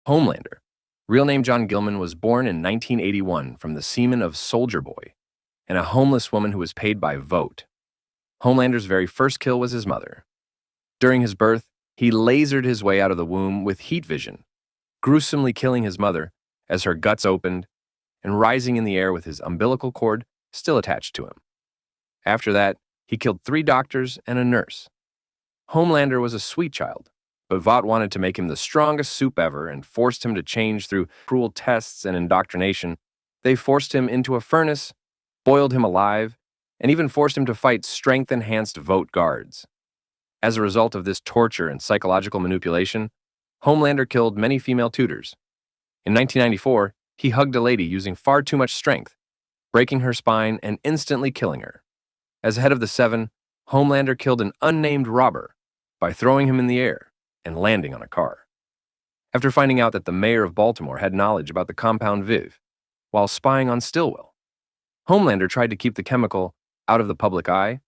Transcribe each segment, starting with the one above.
Homelander, real name John Gilman, was born in 1981 from the semen of Soldier Boy and a homeless woman who was paid by vote. Homelander's very first kill was his mother. During his birth, he lasered his way out of the womb with heat vision, gruesomely killing his mother as her guts opened and rising in the air with his umbilical cord still attached to him. After that, he killed 3 doctors and a nurse. Homelander was a sweet child, but Vought wanted to make him the strongest soup ever and forced him to change through cruel tests and indoctrination. They forced him into a furnace, boiled him alive, and even forced him to fight strength-enhanced Vought guards. As a result of this torture and psychological manipulation, Homelander killed many female tutors. In 1994, he hugged a lady using far too much strength, breaking her spine and instantly killing her. As head of the Seven, Homelander killed an unnamed robber by throwing him in the air and landing on a car. After finding out that the mayor of Baltimore had knowledge about the compound Viv while spying on Stillwell, Homelander tried to keep the chemical out of the public eye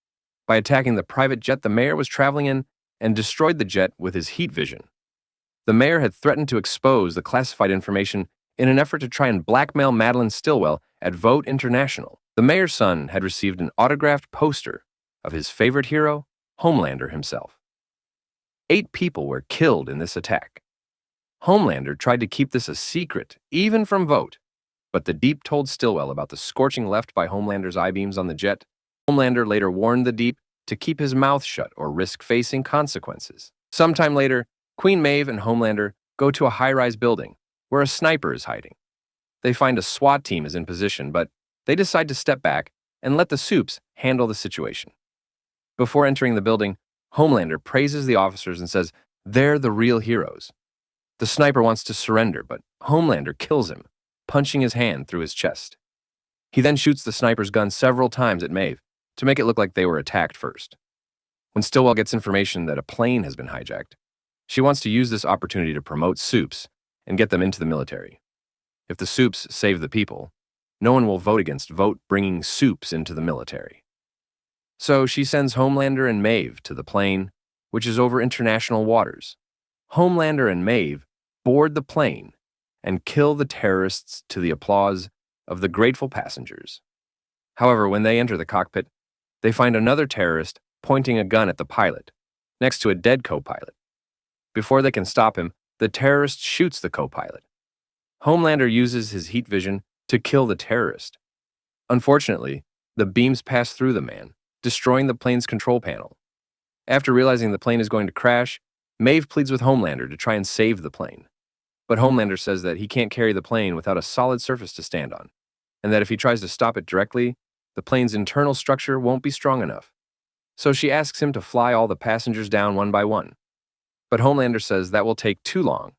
by attacking the private jet the mayor was traveling in and destroyed the jet with his heat vision. The mayor had threatened to expose the classified information in an effort to try and blackmail Madeline Stillwell at Vote International. The mayor's son had received an autographed poster of his favorite hero, Homelander himself. 8 people were killed in this attack. Homelander tried to keep this a secret, even from Vote, but the Deep told Stillwell about the scorching left by Homelander's I-beams on the jet. Homelander later warned the Deep to keep his mouth shut or risk facing consequences. Sometime later, Queen Maeve and Homelander go to a high-rise building where a sniper is hiding. They find a SWAT team is in position, but they decide to step back and let the Supes handle the situation. Before entering the building, Homelander praises the officers and says they're the real heroes. The sniper wants to surrender, but Homelander kills him, punching his hand through his chest. He then shoots the sniper's gun several times at Maeve to make it look like they were attacked first. When Stillwell gets information that a plane has been hijacked, she wants to use this opportunity to promote Supes and get them into the military. If the Supes save the people, no one will vote against Vote bringing Supes into the military. So she sends Homelander and Maeve to the plane, which is over international waters. Homelander and Maeve board the plane and kill the terrorists to the applause of the grateful passengers. However, when they enter the cockpit, they find another terrorist pointing a gun at the pilot, next to a dead co-pilot. Before they can stop him, the terrorist shoots the co-pilot. Homelander uses his heat vision to kill the terrorist. Unfortunately, the beams pass through the man, destroying the plane's control panel. After realizing the plane is going to crash, Maeve pleads with Homelander to try and save the plane. But Homelander says that he can't carry the plane without a solid surface to stand on, and that if he tries to stop it directly, the plane's internal structure won't be strong enough. So she asks him to fly all the passengers down one by one. But Homelander says that will take too long,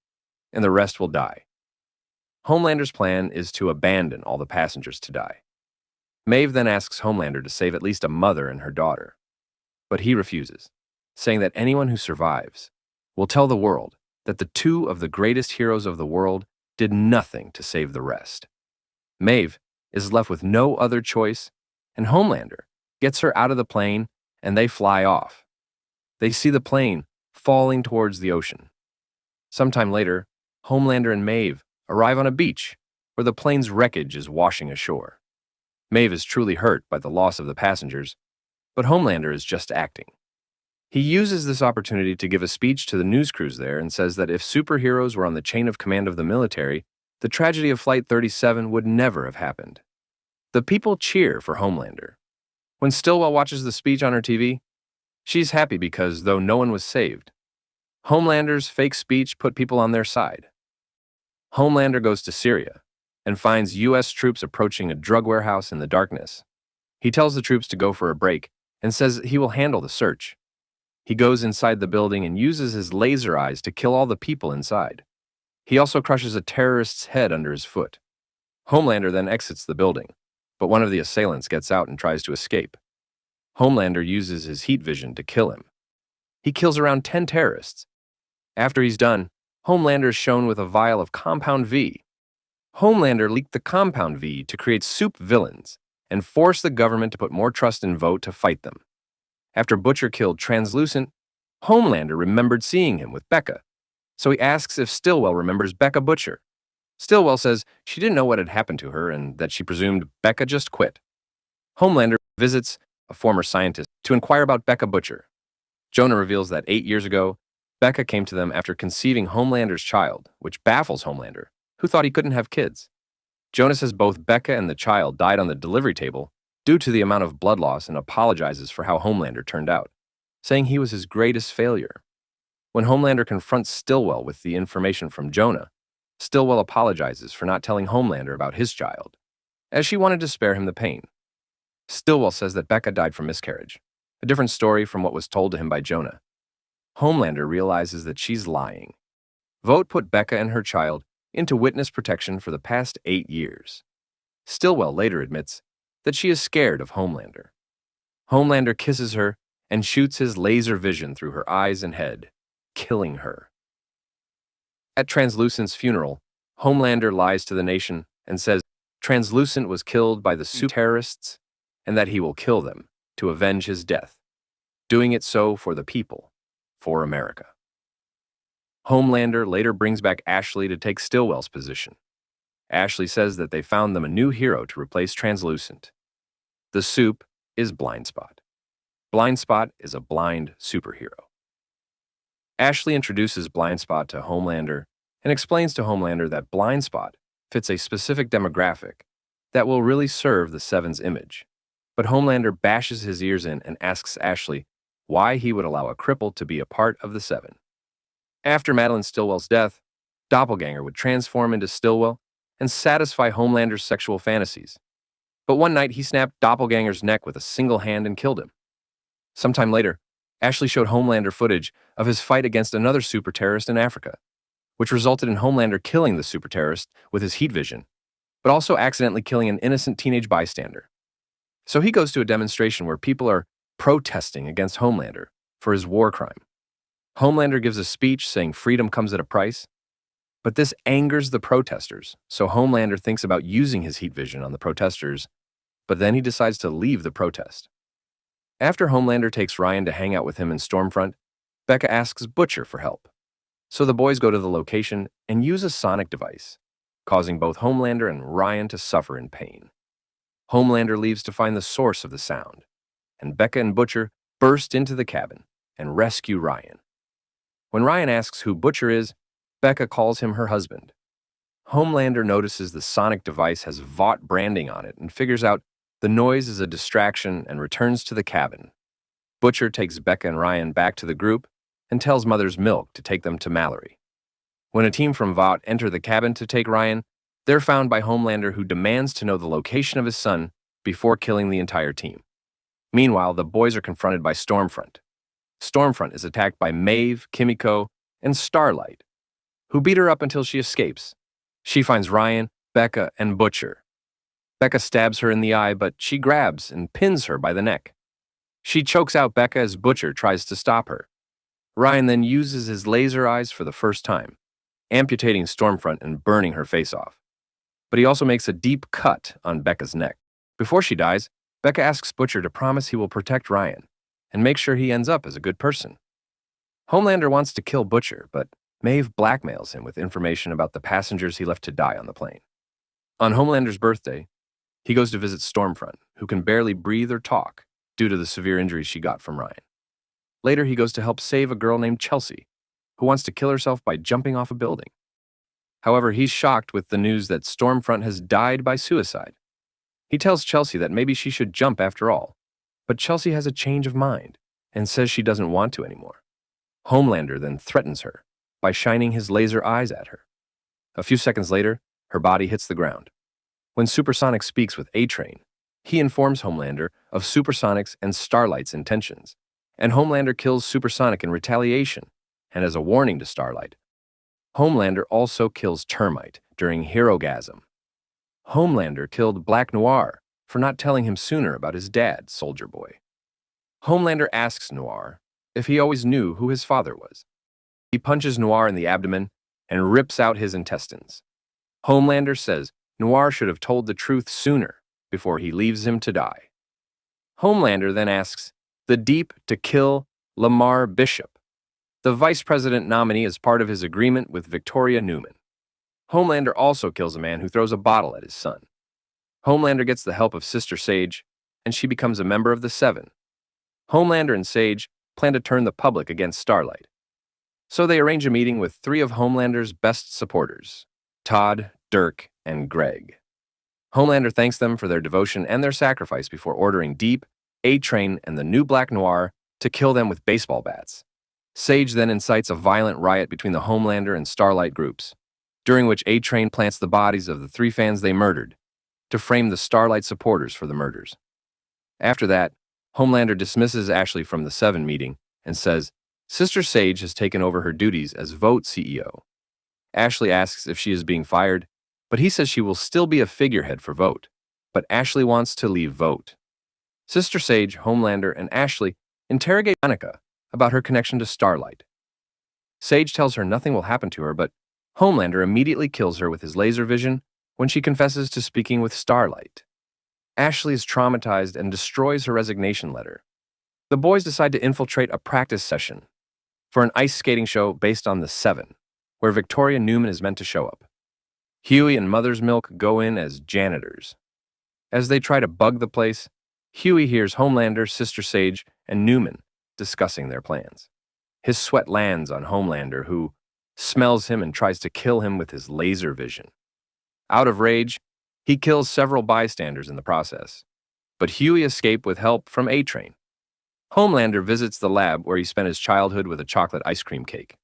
and the rest will die. Homelander's plan is to abandon all the passengers to die. Maeve then asks Homelander to save at least a mother and her daughter. But he refuses, saying that anyone who survives will tell the world that the 2 of the greatest heroes of the world did nothing to save the rest. Maeve is left with no other choice, and Homelander gets her out of the plane and they fly off. They see the plane falling towards the ocean. Sometime later, Homelander and Maeve arrive on a beach where the plane's wreckage is washing ashore. Maeve is truly hurt by the loss of the passengers, but Homelander is just acting. He uses this opportunity to give a speech to the news crews there and says that if superheroes were on the chain of command of the military, the tragedy of Flight 37 would never have happened. The people cheer for Homelander. When Stillwell watches the speech on her TV, she's happy because, though no one was saved, Homelander's fake speech put people on their side. Homelander goes to Syria and finds U.S. troops approaching a drug warehouse in the darkness. He tells the troops to go for a break and says he will handle the search. He goes inside the building and uses his laser eyes to kill all the people inside. He also crushes a terrorist's head under his foot. Homelander then exits the building, but one of the assailants gets out and tries to escape. Homelander uses his heat vision to kill him. He kills around 10 terrorists. After he's done, Homelander is shown with a vial of Compound V. Homelander leaked the Compound V to create soup villains and force the government to put more trust in Vote to fight them. After Butcher killed Translucent, Homelander remembered seeing him with Becca So he asks if Stillwell remembers Becca Butcher. Stillwell says she didn't know what had happened to her and that she presumed Becca just quit. Homelander visits a former scientist to inquire about Becca Butcher. Jonah reveals that 8 years ago, Becca came to them after conceiving Homelander's child, which baffles Homelander, who thought he couldn't have kids. Jonah says both Becca and the child died on the delivery table due to the amount of blood loss and apologizes for how Homelander turned out, saying he was his greatest failure. When Homelander confronts Stillwell with the information from Jonah, Stillwell apologizes for not telling Homelander about his child, as she wanted to spare him the pain. Stillwell says that Becca died from miscarriage, a different story from what was told to him by Jonah. Homelander realizes that she's lying. Vought put Becca and her child into witness protection for the past 8 years. Stillwell later admits that she is scared of Homelander. Homelander kisses her and shoots his laser vision through her eyes and head, killing her. At Translucent's funeral, Homelander lies to the nation and says Translucent was killed by the super terrorists and that he will kill them to avenge his death, doing it so for the people, for America. Homelander later brings back Ashley to take Stillwell's position. Ashley says that they found them a new hero to replace Translucent. The soup is Blind Spot. Blind Spot is a blind superhero. Ashley introduces Blind Spot to Homelander and explains to Homelander that Blind Spot fits a specific demographic that will really serve the Seven's image. But Homelander bashes his ears in and asks Ashley why he would allow a cripple to be a part of the Seven. After Madeline Stillwell's death, Doppelganger would transform into Stillwell and satisfy Homelander's sexual fantasies. But one night he snapped Doppelganger's neck with a single hand and killed him. Sometime later, Ashley showed Homelander footage of his fight against another super terrorist in Africa, which resulted in Homelander killing the super terrorist with his heat vision, but also accidentally killing an innocent teenage bystander. So he goes to a demonstration where people are protesting against Homelander for his war crime. Homelander gives a speech saying freedom comes at a price, but this angers the protesters, so Homelander thinks about using his heat vision on the protesters, but then he decides to leave the protest. After Homelander takes Ryan to hang out with him in Stormfront, Becca asks Butcher for help. So the boys go to the location and use a sonic device, causing both Homelander and Ryan to suffer in pain. Homelander leaves to find the source of the sound, and Becca and Butcher burst into the cabin and rescue Ryan. When Ryan asks who Butcher is, Becca calls him her husband. Homelander notices the sonic device has Vought branding on it and figures out the noise is a distraction and returns to the cabin. Butcher takes Becca and Ryan back to the group and tells Mother's Milk to take them to Mallory. When a team from Vought enter the cabin to take Ryan, they're found by Homelander, who demands to know the location of his son before killing the entire team. Meanwhile, the boys are confronted by Stormfront. Stormfront is attacked by Maeve, Kimiko, and Starlight, who beat her up until she escapes. She finds Ryan, Becca, and Butcher. Becca stabs her in the eye, but she grabs and pins her by the neck. She chokes out Becca as Butcher tries to stop her. Ryan then uses his laser eyes for the first time, amputating Stormfront and burning her face off. But he also makes a deep cut on Becca's neck. Before she dies, Becca asks Butcher to promise he will protect Ryan and make sure he ends up as a good person. Homelander wants to kill Butcher, but Maeve blackmails him with information about the passengers he left to die on the plane. On Homelander's birthday, he goes to visit Stormfront, who can barely breathe or talk due to the severe injuries she got from Ryan. Later, he goes to help save a girl named Chelsea, who wants to kill herself by jumping off a building. However, he's shocked with the news that Stormfront has died by suicide. He tells Chelsea that maybe she should jump after all, but Chelsea has a change of mind and says she doesn't want to anymore. Homelander then threatens her by shining his laser eyes at her. A few seconds later, her body hits the ground. When Supersonic speaks with A-Train, he informs Homelander of Supersonic's and Starlight's intentions, and Homelander kills Supersonic in retaliation and as a warning to Starlight. Homelander also kills Termite during Herogasm. Homelander killed Black Noir for not telling him sooner about his dad, Soldier Boy. Homelander asks Noir if he always knew who his father was. He punches Noir in the abdomen and rips out his intestines. Homelander says Noir should have told the truth sooner before he leaves him to die. Homelander then asks the Deep to kill Lamar Bishop. the vice president nominee as part of his agreement with Victoria Newman. Homelander also kills a man who throws a bottle at his son. Homelander gets the help of Sister Sage, and she becomes a member of the Seven. Homelander and Sage plan to turn the public against Starlight. So they arrange a meeting with three of Homelander's best supporters, Todd, Dirk, and Greg. Homelander thanks them for their devotion and their sacrifice before ordering Deep, A-Train, and the new Black Noir to kill them with baseball bats. Sage then incites a violent riot between the Homelander and Starlight groups, during which A-Train plants the bodies of the three fans they murdered to frame the Starlight supporters for the murders. After that, Homelander dismisses Ashley from the Seven meeting and says Sister Sage has taken over her duties as Vote CEO. Ashley asks if she is being fired, but he says she will still be a figurehead for Vote, but Ashley wants to leave Vote. Sister Sage, Homelander, and Ashley interrogate Monica about her connection to Starlight. Sage tells her nothing will happen to her, but Homelander immediately kills her with his laser vision when she confesses to speaking with Starlight. Ashley is traumatized and destroys her resignation letter. The boys decide to infiltrate a practice session for an ice skating show based on the Seven, where Victoria Newman is meant to show up. Huey and Mother's Milk go in as janitors. As they try to bug the place, Huey hears Homelander, Sister Sage, and Newman discussing their plans. His sweat lands on Homelander, who smells him and tries to kill him with his laser vision. Out of rage, he kills several bystanders in the process, but Huey escapes with help from A-Train. Homelander visits the lab where he spent his childhood with a chocolate ice cream cake.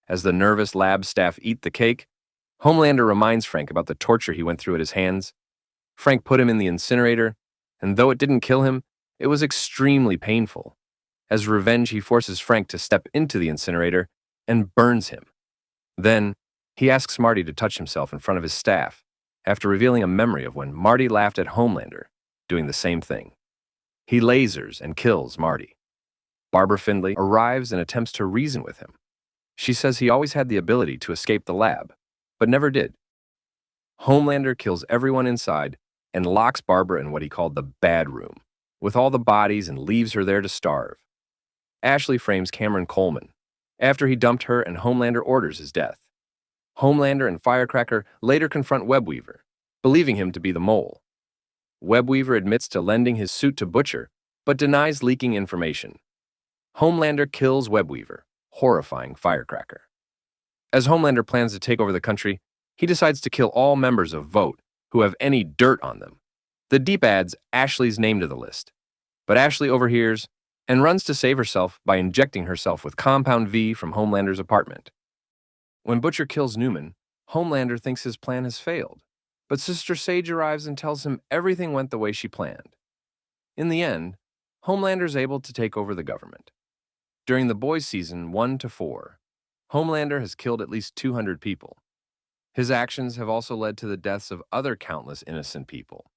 As the nervous lab staff eat the cake, Homelander reminds Frank about the torture he went through at his hands. Frank put him in the incinerator, and though it didn't kill him, it was extremely painful. As revenge, he forces Frank to step into the incinerator and burns him. Then, he asks Marty to touch himself in front of his staff, after revealing a memory of when Marty laughed at Homelander, doing the same thing. He lasers and kills Marty. Barbara Findlay arrives and attempts to reason with him. She says he always had the ability to escape the lab, but never did. Homelander kills everyone inside and locks Barbara in what he called the bad room, with all the bodies, and leaves her there to starve. Ashley frames Cameron Coleman after he dumped her, and Homelander orders his death. Homelander and Firecracker later confront Webweaver, believing him to be the mole. Webweaver admits to lending his suit to Butcher, but denies leaking information. Homelander kills Webweaver, horrifying Firecracker. As Homelander plans to take over the country, he decides to kill all members of Vote who have any dirt on them. The Deep adds Ashley's name to the list, but Ashley overhears and runs to save herself by injecting herself with Compound V from Homelander's apartment. When Butcher kills Newman, Homelander thinks his plan has failed, but Sister Sage arrives and tells him everything went the way she planned. In the end, Homelander is able to take over the government. During the Boys season 1 to 4, Homelander has killed at least 200 people. His actions have also led to the deaths of other countless innocent people.